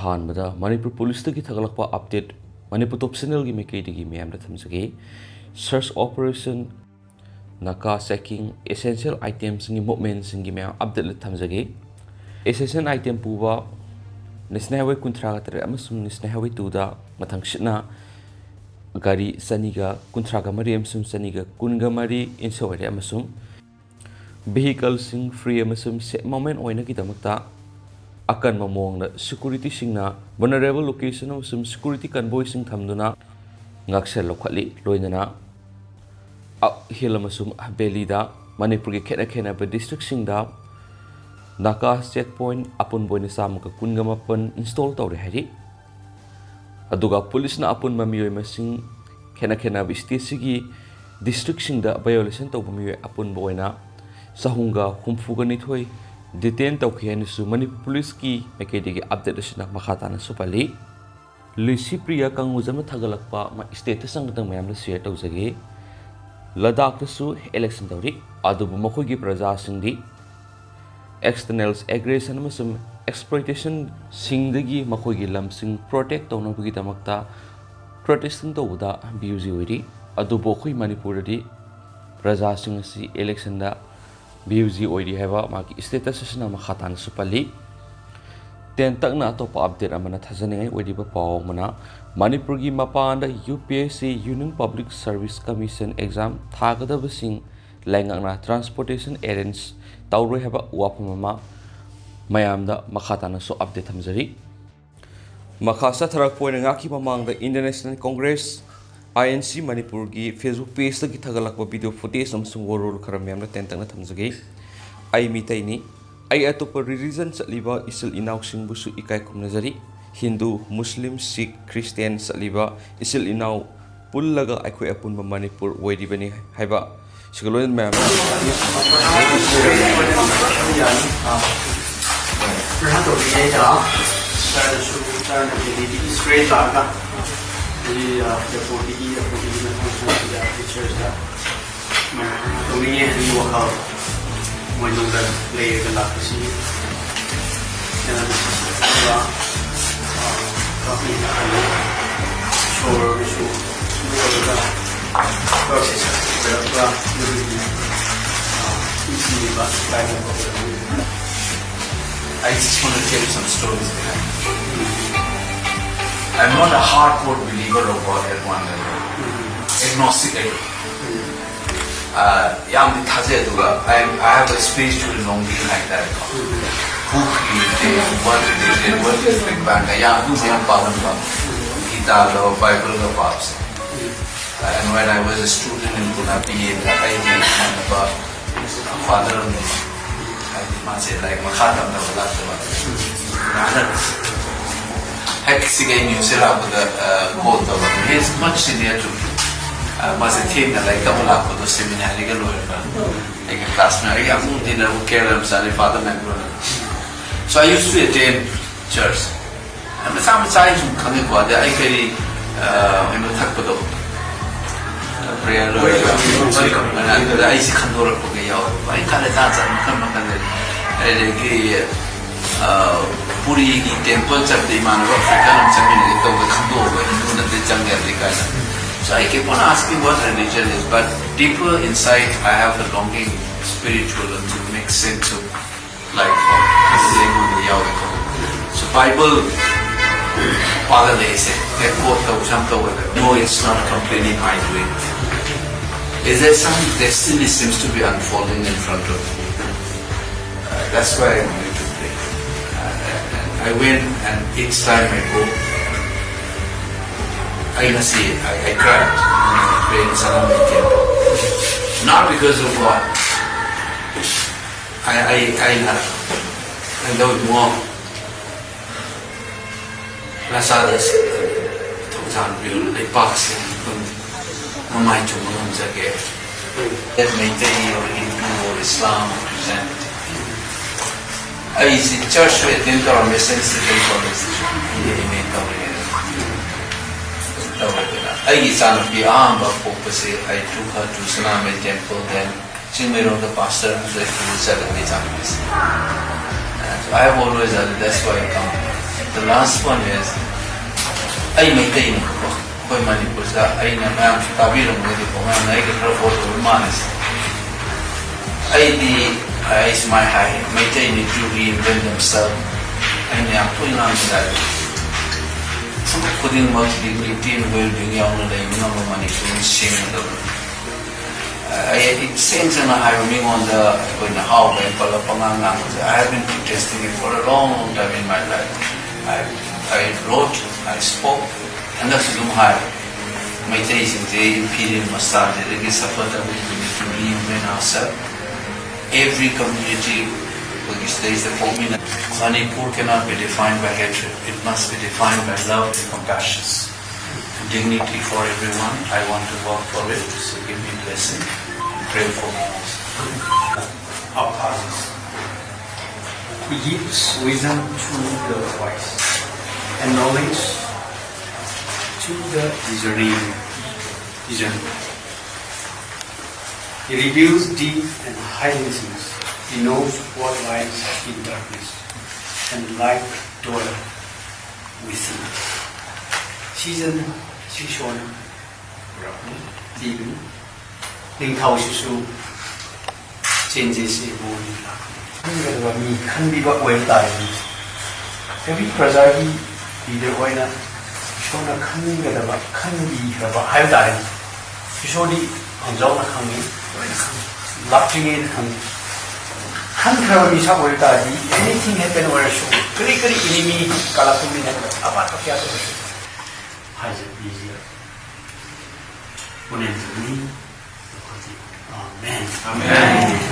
Ahanbada Manipur Police ki thagalakpa update Manipur top channel gi Meitei gi miyam da thamjage search operation naka checking essential items ni movements gi miyam update la thamjage essential item puwa national highway kunthra ga tare amasum national highway 2 da mathang shitna gari saniga kunthra ga mari amasum saniga kunga mari insawari amasum vehicle sing free amasum set moment oina ki damakta akan mamong na security sing na vulnerable location amasum security convoy sing thamduna ngaksel lokhali loinana hill amasum valley da Manipur ki khena ba district sing da naka checkpoint apun boina sam ka kunga mapan install tawre hari aduga police na apun mamiyoy masing khena ba state sigi district sing da violation taw mamiyoy apun boina sahunga humfuga ni thoi detain tawkhiani su Manipur police ki Meitei gi update asina makhata na supali Lycypriya kangujam thagalakpa ma state sangdang mayam la share tawjage Ladakh su election tawri adubu makhoi gi praja singdi externals aggression amasum exploitation singdagi makhoi gi lamsing protect tawna bugi damakta protesting tawda BUG oiri adubu khoi Manipur di praja sing si election da BUG oiri heba maki status asina makhatan supali ten takna atopa update amana thajaningai oiri ba paw mana Manipur gi mapanda UPSC Union Public Service Commission exam thagadaba sing laingakna transportation errands tawroi heba wapham ma mayamda makhatan so update thamjari makhasa tharak point ngaki mamang the International Congress INC Manipur gi Facebook page ta ki thagalakba video footage amsung worol kharam yamna tentang na thamjage ai Meitei ni ai atopa religion chatliba isil inao sing busu ikai khumnajari Hindu Muslim Sikh Christian chatliba isil inao pullaga aikhoi apun Manipur oiri bani haiba sigaloin ma'am the 40 pictures that to me and you walk out when you play the lapisi and then coffee I just want to tell you some stories behind it. I'm not a hardcore believer of God at one level. Agnostic. I have a spiritual longing like that. Who created, what created, what is Big Bang? Bible, and when I was a student in Punapi, I did about Father of I did not say like Makhatam Hexigay New Zealand with the gold of it. He's much senior to me. Was a team that like double up with the seminary, like a classmate. I moved in a care of father member. So I used to attend church. And the time I come in, I carry in the Takado prayer. And I see Kandora Pogaya. I can't dance and come Puri temple of the man of African community over Kandova in the jungle. So I keep on asking what religion is, but deeper inside I have a longing spiritual to make sense of life for so Bible Father they say no, it's not completely my doing. Is there some destiny seems to be unfolding in front of me? That's why I'm going to pray. I went and each time I go, I cried praying Salami temple. Not because of what I know it more. Lasadas Toksan Bill, like boxing, Mamai Chumum Zagay. That Meitei or Hindu or Islam or Christianity. I see church with our message for this. I took her to Saname temple, then she made the pastor who's like 7 days after this. So I have always said that's why I come. The last one is I Meitei koi Manipur sa I na ma'am tabiram ngadi ko ma'am na ikra photo manis. Is my high Meitei need to reinvent themselves. I am putting on that. Putting much dignity and well-being young and Manipur same it seems in on the how I have been protesting it for a long time in my life. I wrote, I spoke, and that's the high. My days in the imperial massage, it is suffered that we need to reinvent ourselves. Every community, because there is the formula. Manipur cannot be defined by hatred. It must be defined by love and compassion. Dignity for everyone. I want to work for it. So give me blessing. Pray for me. Our causes. He gives wisdom to the wise and knowledge to the discerning. He reveals deep and hidden things. He knows what lies in darkness, and light dwells within. Season Shishon Even Ning Shisu changes in morning. Can be what way time. Every Prasagi leader Waina Shona coming at about can be about high time. Usually on Zona coming, laughing in anything happen where show very enemy kalapumi about easier. Amen. Amen.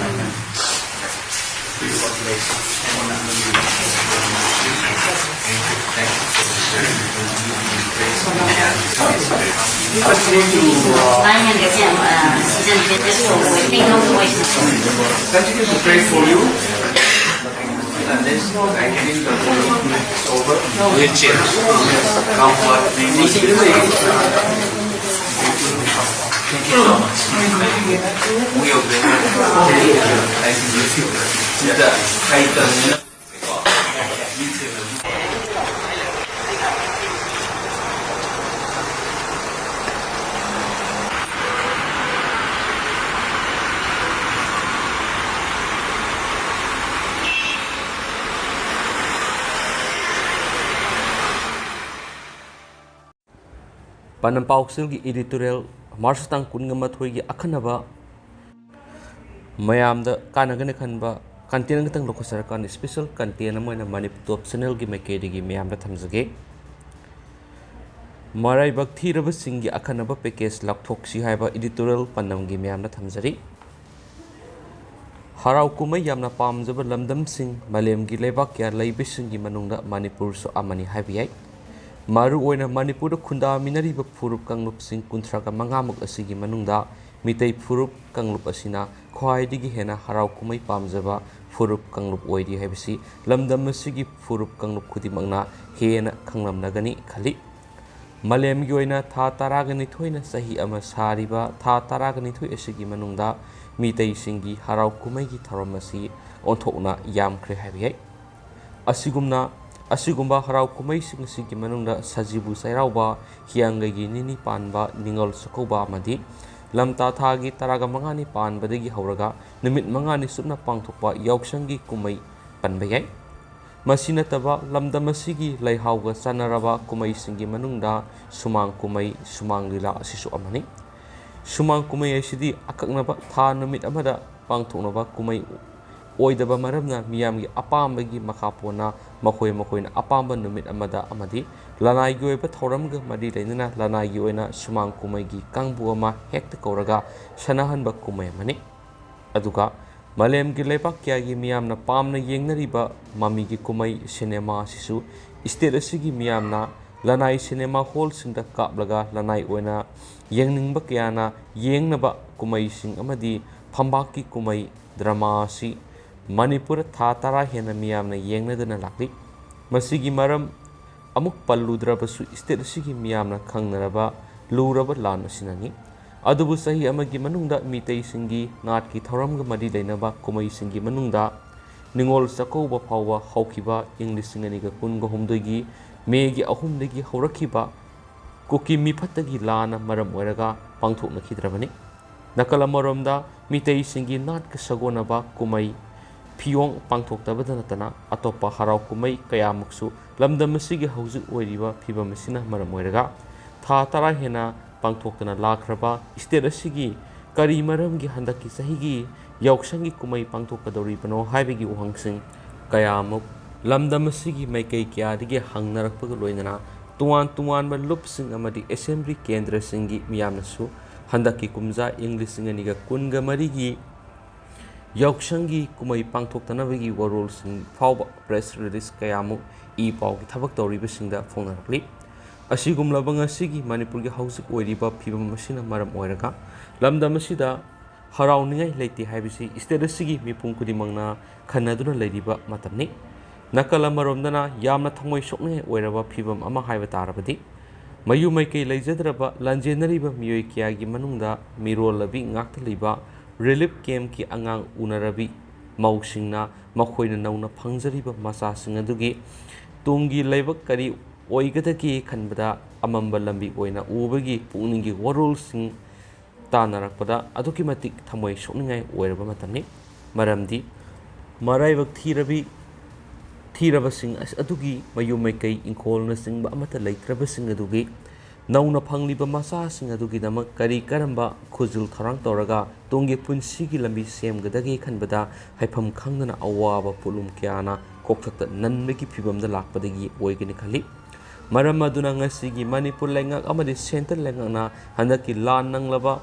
Continue to pray for you. And then I can in the over. We'll change. Comfort. Thank you so much. We are very nice to meet you. Panampauxil editorial Marsutang Kungamathoy Akanaba Mayamda Kanagana Kanba Kantinang Lokosarakan special container Manipur Channel Gimakedi Mayamda Tamzage Marai Bakti Rabasingi Akanaba Pekes Laptoxi Haba editorial Panam Gimayamda Tamzari Harau Kumay Yamna Pamzaba Lamdam Sing Malem Gilebakya Laibising Manunda Manipur so Amani Habiai Maru oina Manipur khunda minariba phurup kanglup sing kunthraga mangamuk asigi manungda Meitei phurup kanglup asina khwaidigi hena harau kumai pamjaba phurup kanglup oidi haibisi lamdam asigi phurup kanglup khudimangna hena khanglamnagani khali malemgi oina tha taragani thoina sahi ama sariba tha taragani thoi asigi manungda Meitei singi harau kumai gi tharamasi onthokna yamkhre haibiyai Asigumba harau kumai sing sigi manungda sajibu sairauba hiangai nini panba ningol sakoba madi lamta thagi taraga mangani panbadagi hauraga numit mangani supna pangthokpa yauksangi kumai panbayai masina taba lamdam asigi laihauga sanaraba kumai singi manungda sumang kumai sumang lila asisu amani sumang kumai asidi akaknaba tha numit amada pangthoknaba kumai oidaba maramna miyamgi apambagi makhapona makoina apamba numit amada amadi lanai gi oiba thoramga madi leinana lanai gi oina sumang kumai gi kangbu ama hekta kauraga sanahanba kumai mani aduga malem gi lepak kya gi miyamna pamna yengnariba mami gi kumai cinema sisu state asigi miyamna lanai cinema hall singda kaplaga lanai oina yengningba kyana yengnaba kumai sing amadi phambaki kumai drama si Manipur tha tara hena miyamna yengnadana lakli masigi maram amuk palludrabasu state sigi miyamna khangnaraba luraba lan asinani adubu sahi amagi manungda Meitei singi ngat ki thoramga madi leinaba kumai singi manungda Ningol Chakkouba ꯐꯥꯎꯕ ꯍꯧꯈꯤꯕ ꯏꯪ 2016ꯒꯤ ꯃꯦꯒꯤ 3ꯗꯒꯤ ꯍꯧꯔꯛꯈꯤꯕ cookie ꯃꯤꯐꯠꯇꯒꯤ ꯂꯥꯟꯅ ꯃꯔꯝ ꯑꯣꯏꯔꯒ ꯄꯥꯡꯊꯣꯛꯅꯈꯤꯗ꯭ꯔꯕꯅꯤ꯫ ꯅꯥꯀꯜ ꯑꯃꯔꯣꯝꯗ ꯃꯤꯇꯩꯁꯤꯡꯒꯤ ꯅꯥꯠꯀ ꯁꯥꯒꯣꯟꯅꯕ ꯀꯨꯝꯍꯩ ꯐꯤꯌꯣꯡ ꯄꯥꯡꯊꯣꯛꯇꯕꯇ ꯅꯠꯇꯅ ꯑꯇꯣꯞꯄ ꯍꯔꯥꯎ ꯀꯨꯝꯍꯩ ꯀꯌꯥꯃꯨꯛꯁꯨ ꯂꯝꯗꯝ ꯑꯁꯤꯒꯤ ꯍꯧꯖꯤꯛ ꯑꯣꯏꯔꯤꯕ ꯐꯤꯕꯝ ꯑꯁꯤꯅ ꯃꯔꯝ ꯑꯣꯏꯔꯒ ꯊꯥ 10 ꯍꯦꯟꯅ ꯄꯥꯡꯊꯣꯛꯇꯅ ꯂꯥꯛꯈ꯭ꯔꯕ ꯁ꯭ꯇꯦꯠ ꯑꯁꯤꯒꯤ ꯀꯔꯤ ꯃꯔꯝꯒꯤ ꯍꯟꯗꯛꯀꯤ ꯆꯍꯤꯒꯤ ꯌꯥꯎꯁꯪꯒꯤ ꯀꯨꯝꯍꯩ ꯄꯥꯡꯊꯣꯛꯀꯗꯧꯔꯤꯕꯅꯣ ꯍꯥꯏꯕꯒꯤ ꯋꯥꯍꯪꯁꯤꯡ ꯀꯌꯥꯃꯨꯛ ꯂꯝꯗꯝ ꯑꯁꯤꯒꯤ ꯃꯥꯏꯀꯩ ꯀꯌꯥꯗꯒꯤ ꯍꯪꯅꯔꯛꯄꯒ ꯂꯣꯏꯅꯅ ꯇꯣꯉꯥꯟ ꯇꯣꯉꯥꯟꯕ ꯂꯨꯞꯁꯤꯡ ꯑꯃꯗꯤ ꯑꯦꯁꯦꯝꯕ꯭ꯂꯤ ꯀꯦꯟꯗ꯭ꯔꯁꯤꯡꯒꯤ ꯃꯤꯌꯥꯝꯅꯁꯨ ꯍꯟꯗꯛꯀꯤ ꯀꯨꯝꯖꯥ ꯏꯪ 2023ꯒꯤ ꯌꯥꯎꯁꯪꯒꯤ ꯀꯨꯝꯍꯩ ꯄꯥꯡꯊꯣꯛꯇꯅꯕꯒꯤ ꯋꯥꯔꯣꯜꯁꯤꯡ ꯐꯥꯎꯕ ꯄ꯭ꯔꯦꯁ ꯔꯤꯂꯤꯁ ꯀꯌꯥꯃꯨꯛ ꯄꯥꯎꯒꯤ ꯊꯕꯛ ꯇꯧꯔꯤꯕꯁꯤꯡꯗ ꯐꯣꯡꯅꯔꯛꯂꯤ꯫ ꯑꯁꯤꯒꯨꯝꯂꯕ ꯉꯁꯤꯒꯤ ꯃꯅꯤꯄꯨꯔꯒꯤ ꯍꯧꯖꯤꯛ ꯑꯣꯏꯔꯤꯕ ꯐꯤꯕꯝ ꯑꯁꯤꯅ ꯃꯔꯝ ꯑꯣꯏꯔꯒ ꯂꯝꯗꯝ ꯑꯁꯤꯗ ꯍꯔꯥꯎꯅꯤꯡꯉꯥꯏ ꯂꯩꯇꯦ ꯍꯥꯏꯕꯁꯤ ꯁ꯭ꯇꯦꯠ ꯑꯁꯤꯒꯤ ꯃꯤꯄꯨꯝ ꯈꯨꯗꯤꯡꯃꯛꯅ ꯈꯟꯅꯗꯨꯅ ꯂꯩꯔꯤꯕ ꯃꯇꯝꯅꯤ꯫ ꯅꯥꯀꯜ ꯑꯃꯔꯣꯝꯗꯅ ꯌꯥꯝꯅ ꯊꯃꯣꯏ ꯁꯣꯛꯅꯤꯡꯉꯥꯏ ꯑꯣꯏꯔꯕ ꯐꯤꯕꯝ ꯑꯃ ꯍꯥꯏꯕ ꯇꯥꯔꯕꯗꯤ ꯃꯌꯨꯝ ꯃꯩꯀꯩ ꯂꯩꯖꯗ꯭ꯔꯕ ꯂꯥꯟꯖꯦꯟꯅꯔꯤꯕ ꯃꯤꯑꯣꯏ ꯀꯌꯥꯒꯤ ꯃꯅꯨꯡꯗ ꯃꯤꯔꯣꯜꯂꯕꯤ ꯉꯥꯛꯇ ꯂꯩꯕ ꯔꯤꯂꯤꯐ ꯀꯦꯝꯞꯀꯤ ꯑꯉꯥꯡ ꯎꯅꯔꯕꯤ ꯃꯧꯁꯤꯡꯅ ꯃꯈꯣꯏꯅ ꯅꯧꯅ ꯐꯪꯖꯔꯤꯕ ꯃꯆꯥꯁꯤꯡ ꯑꯗꯨꯒꯤ ꯇꯨꯡꯒꯤ ꯂꯥꯏꯕꯛ ꯀꯔꯤ ꯑꯣꯏꯒꯗꯒꯦ ꯈꯟꯕꯗ ꯑꯃꯝꯕ ꯂꯝꯕꯤ ꯑꯣꯏꯅ ꯎꯕꯒꯤ ꯄꯨꯛꯅꯤꯡꯒꯤ ꯋꯥꯔꯣꯜꯁꯤꯡ ꯇꯥꯟꯅꯔꯛꯄꯗ ꯑꯗꯨꯛꯀꯤ ꯃꯇꯤꯛ ꯊꯃꯣꯏ ꯁꯣꯛꯅꯤꯡꯉꯥꯏ ꯑꯣꯏꯔꯕ ꯃꯇꯝꯅꯤ꯫ ꯃꯔꯝꯗꯤ ꯃꯔꯥꯏꯕꯛ ꯊꯤꯔꯕꯁꯤꯡ ꯑꯗꯨꯒꯤ ꯃꯌꯨꯝ ꯃꯩꯀꯩ ꯏꯪꯈꯣꯜꯅꯆꯤꯡꯕ ꯑꯃꯠꯇ ꯂꯩꯇ꯭ꯔꯕꯁꯤꯡ ꯑꯗꯨꯒꯤ ꯅꯧꯅ ꯐꯪꯂꯤꯕ ꯃꯆꯥꯁꯤꯡ ꯑꯗꯨꯒꯤꯗꯃꯛ ꯀꯔꯤ ꯀꯔꯝꯕ ꯈꯨꯖꯤꯜ ꯊꯧꯔꯥꯡ ꯇꯧꯔꯒ ꯇꯨꯡꯒꯤ ꯄꯨꯟꯁꯤꯒꯤ ꯂꯝꯕꯤ ꯁꯦꯝꯒꯗꯒꯦ ꯈꯟꯕꯗ ꯍꯥꯏꯐꯝ ꯈꯪꯗꯅ ꯑꯋꯥꯕ ꯄꯣꯠꯂꯨꯝ ꯀꯌꯥꯅ ꯀꯣꯛꯊꯛꯇ ꯅꯟꯕꯒꯤ ꯐꯤꯕꯝꯗ ꯂꯥꯛꯄꯗꯒꯤ ꯑꯣꯏꯒꯅꯤ ꯈꯜꯂꯤ꯫ ꯃꯔꯝ ꯑꯗꯨꯅ ꯉꯁꯤꯒꯤ ꯃꯅꯤꯄꯨꯔ ꯂꯩꯉꯥꯛ ꯑꯃꯗꯤ ꯁꯦꯟꯇꯔ ꯂꯩꯉꯥꯛꯅ ꯍꯟꯗꯛꯀꯤ ꯂꯥꯟ ꯅꯪꯂꯕ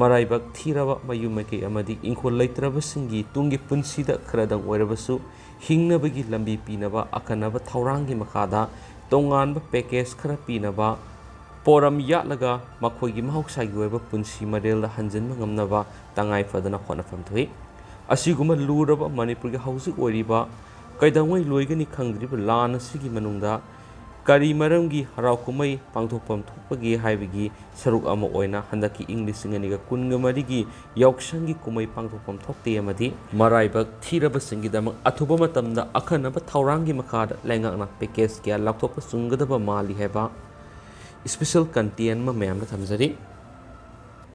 ꯃꯔꯥꯏꯕꯛ ꯊꯤꯔꯕ ꯃꯌꯨꯝ ꯃꯩꯀꯩ ꯑꯃꯗꯤ ꯏꯪꯈꯣꯜ ꯂꯩꯇ꯭ꯔꯕꯁꯤꯡꯒꯤ ꯇꯨꯡꯒꯤ ꯄꯨꯟꯁꯤꯗ ꯈꯔꯗꯪ ꯑꯣꯏꯔꯕꯁꯨ ꯍꯤꯡꯅꯕꯒꯤ ꯂꯝꯕꯤ ꯄꯤꯅꯕ ꯑꯈꯟꯅꯕ ꯊꯧꯔꯥꯡꯒꯤ ꯃꯈꯥꯗ ꯇꯣꯉꯥꯟꯕ ꯄꯦꯀꯦꯖ ꯈꯔ ꯄꯤꯅꯕ ꯄꯣꯔꯝ ꯌꯥꯠꯂꯒ ꯃꯈꯣꯏꯒꯤ ꯃꯍꯧꯁꯥꯒꯤ ꯑꯣꯏꯕ ꯄꯨꯟꯁꯤ ꯃꯔꯦꯜꯗ ꯍꯟꯖꯤꯟꯕ ꯉꯝꯅꯕ ꯇꯉꯥꯏ ꯐꯗꯅ ꯍꯣꯠꯅꯐꯝ ꯊꯣꯛꯏ꯫ ꯑꯁꯤꯒꯨꯝꯕ ꯂꯨꯔꯕ ꯃꯅꯤꯄꯨꯔꯒꯤ ꯍꯧꯖꯤꯛ ꯑꯣꯏꯔꯤꯕ ꯀꯩꯗꯧꯉꯩ ꯂꯣꯏꯒꯅꯤ ꯈꯪꯗ꯭ꯔꯤꯕ ꯂꯥꯟ ꯑꯁꯤꯒꯤ ꯃꯅꯨꯡꯗ ꯀꯔꯤ ꯃꯔꯝꯒꯤ ꯍꯔꯥꯎ ꯀꯨꯝꯍꯩ ꯄꯥꯡꯊꯣꯛꯐꯝ ꯊꯣꯛꯄꯒꯦ ꯍꯥꯏꯕꯒꯤ ꯁꯔꯨꯛ ꯑꯃ ꯑꯣꯏꯅ ꯍꯟꯗꯛꯀꯤ ꯏꯪ 2023ꯒꯤ ꯌꯥꯎꯁꯪꯒꯤ ꯀꯨꯝꯍꯩ ꯄꯥꯡꯊꯣꯛꯐꯝ ꯊꯣꯛꯇꯦ ꯑꯃꯗꯤ ꯃꯔꯥꯏꯕꯛ ꯊꯤꯔꯕꯁꯤꯡꯒꯤꯗꯃꯛ ꯑꯊꯨꯕ ꯃꯇꯝꯗ ꯑꯈꯟꯅꯕ ꯊꯧꯔꯥꯡꯒꯤ ꯃꯈꯥꯗ ꯂꯩꯉꯥꯛꯅ ꯄꯦꯀꯦꯖ ꯀꯌꯥ ꯂꯧꯊꯣꯛꯄ ꯆꯨꯝꯒꯗꯕ ꯃꯥꯜꯂꯤ ꯍꯥꯏꯕ ꯁ꯭ꯄꯦꯁꯦꯜ ꯀꯟꯇꯦꯟ ꯑꯃ ꯃꯌꯥꯝꯗ ꯊꯝꯖꯔꯤ꯫